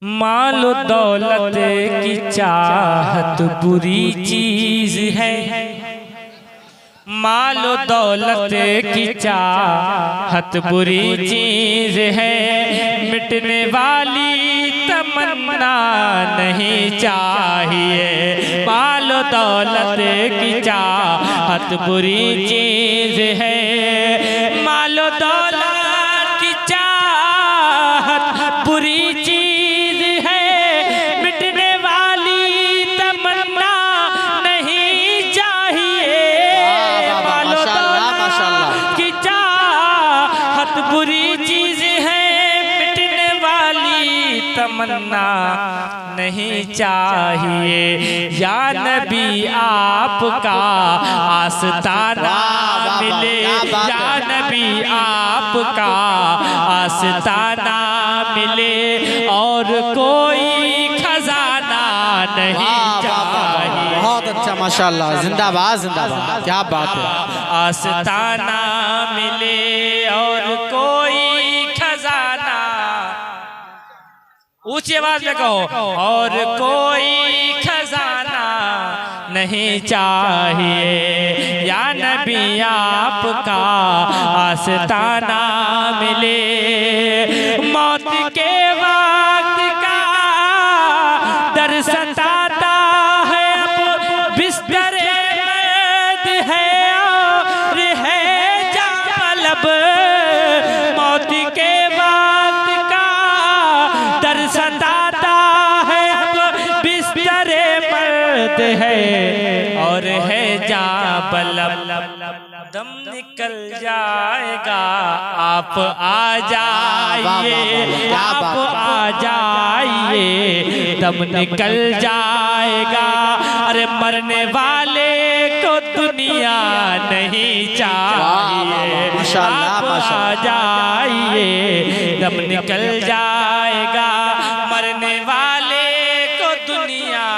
मालो दौलत की चाहत बुरी चीज है। मालो दौलत की चाहत बुरी चीज है। मिटने वाली तमन्ना नहीं चाहिए। मालो दौलत की चाहत बुरी चीज है। मालो दौलत की चाहत बुरी चीज है। मिटने वाली तमन्ना नहीं चाहिए। मालो दौलत की चाहत बुरी चीज है। मिटने वाली तमन्ना नहीं चाहिए। या नबी आपका आस्ताना मिले। या नबी आपका आस्ताना मिले और कोई खजाना नहीं चाहिए। बहुत अच्छा माशाल्लाह, जिंदाबाद जिंदाबाद, क्या बात है। आस्ताना मिले और कोई खजाना, ऊंची आवाज में कहो, और कोई खजाना नहीं चाहिए। या नबी आपका आस्ताना मिले। मौत के वक्त का डर सताता है। अब बिस्तरे मर्द है और है जालब। मौत के वक्त का डर सताता है। अब बिस्तरे मर्द है और है जाबलब। दम निकल जाएगा, आप आ जाइए, आप आ जाइए। दम निकल जाएगा, अरे मरने वाले को दुनिया नहीं चाहिए। आप आ जाइए, दम निकल जाएगा। मरने वाले को दुनिया।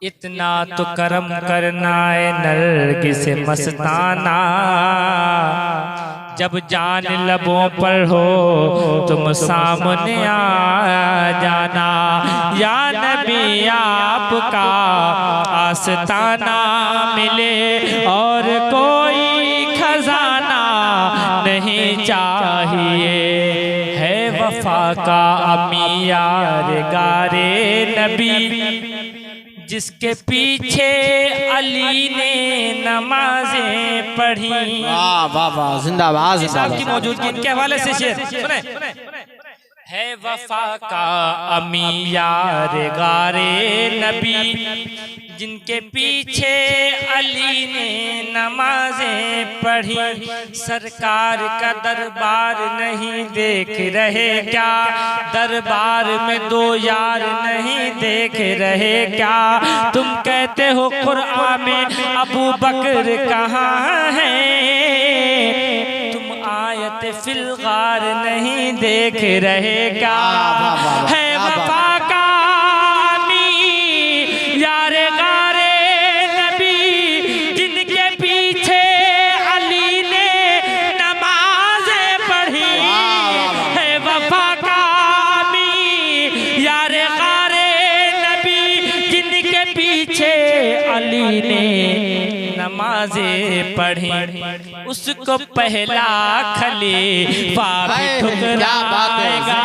इतना तो करम करना है नरगिस मस्ताना, जब जान लबों पर हो तुम सामने आ जाना। या नबी आपका आस्ताना मिले और कोई खजाना नहीं चाहिए। है वफा का अमी यार गारे नबी, जिसके पीछे अली ने नमाजें पढ़ी। वाह वाह वाह, जिंदाबाद जिंदाबाद की मौजूदगी इनके हवाले से शेर सुने। है वफा का अमी यार गारे नबी, जिनके पीछे अली ने नमाजें पढ़ी। सरकार का दरबार नहीं देख रहे क्या? दरबार में दो यार नहीं देख रहे क्या? तुम कहते हो कुरान में अबू बकर कहाँ है? तुम आयत फिल गार नहीं देख रहे क्या? है वफा का अमी यार गारे नबी, जिनके पीछे अली ने नमाजें पढ़ी। है वफा का अमी यार गारे नबी, जिनके पीछे अली ने नमाजें पढ़ी। उसको पहला खलीफा भी ठुकराएगा।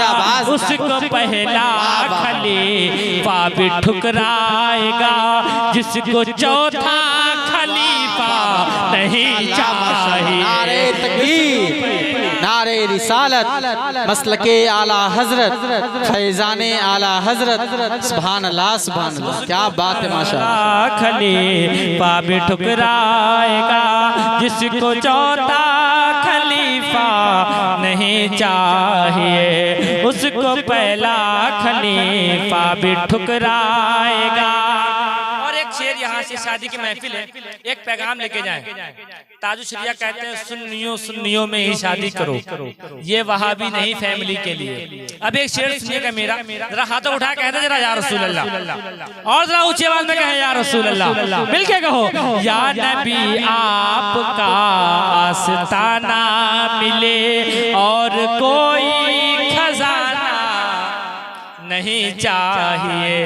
उसको पहला खलीफा भी ठुकराएगा, जिसको चौथा खलीफा नहीं चाहिए। नारे तकबीर, नारे रिसालत, मसलके आला हजरत, फैजाने आला हजरत। सुभान अल्लाह सुभान अल्लाह, क्या बात है माशाअल्लाह। खलीफा भी ठुकराएगा, जिसको चौथा खलीफा नहीं चाहिए। उसको पहला खलीफा भी ठुकराएगा। और एक शेर यहाँ से, शादी की महफिल है, एक पैगाम लेके जाएं। ताजु शरिया कहते हैं सुन्नियों सुन्नियों में ही शादी करो, ये वहाबी नहीं फैमिली के लिए। अब एक शेर सुनिएगा मेरा, जरा हाथों उठा कहते जरा या रसूल अल्लाह, और जरा ऊंची आवाज में कहें या रसूल अल्लाह, मिलके कहो या नबी आपका आस्ताना मिले और कोई खजाना नहीं चाहिए।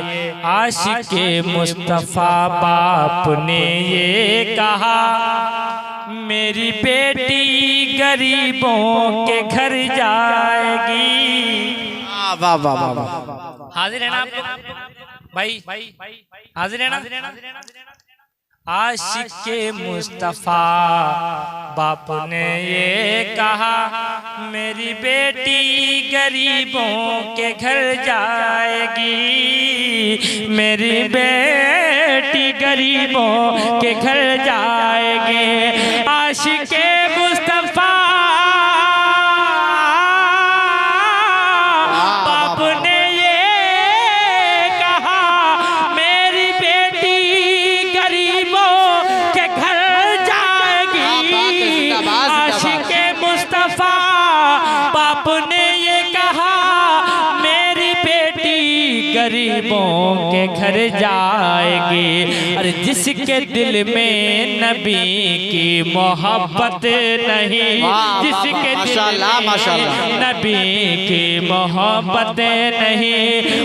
आशिके मुस्तफ़ा बाप ने ये कहा, मेरी बेटी गरीबों के घर जाएगी। वाह वाह वाह वाह। हाजिर है ना आप लोग भाई? हाजिर है ना? आशिके मुस्तफ़ा बाप ने ये कहा, मेरी बेटी गरीबों के घर जाएगी। मेरी बेटी गरीबों के घर जाएगी। आशिके मुस्तफ़ा बाप ने ये कहा, मेरी बेटी गरीबों के घर जाएगी। आशिके मुस्तफ़ा बाप ने ये कहा, मेरी बेटी गरीबों के घर जाएगी। अरे जिसके दिल में नबी की मोहब्बत नहीं, जिसके दिल में नबी की मोहब्बत नहीं,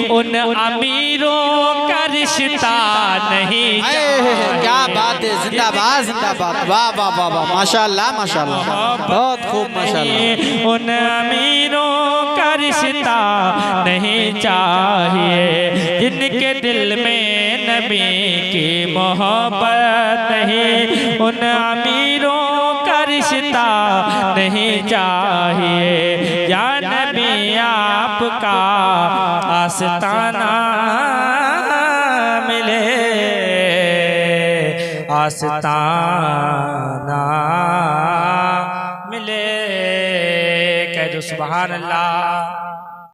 उन अमीरों का रिश्ता नहीं। क्या बात है, जिंदाबाद जिंदाबाद। वाह वाह वाह वाह, माशाल्लाह माशाल्लाह, बहुत खूब माशाल्लाह। उन अमीरों का रिश्ता नहीं चाहिए, जिनके दिल में नबी की मोहब्बत नहीं। उन अमीरों का रिश्ता नहीं चाहिए। या नबी आपका आस्ताना मिले, आस्ताना मिले। कह दो सुभान अल्लाह।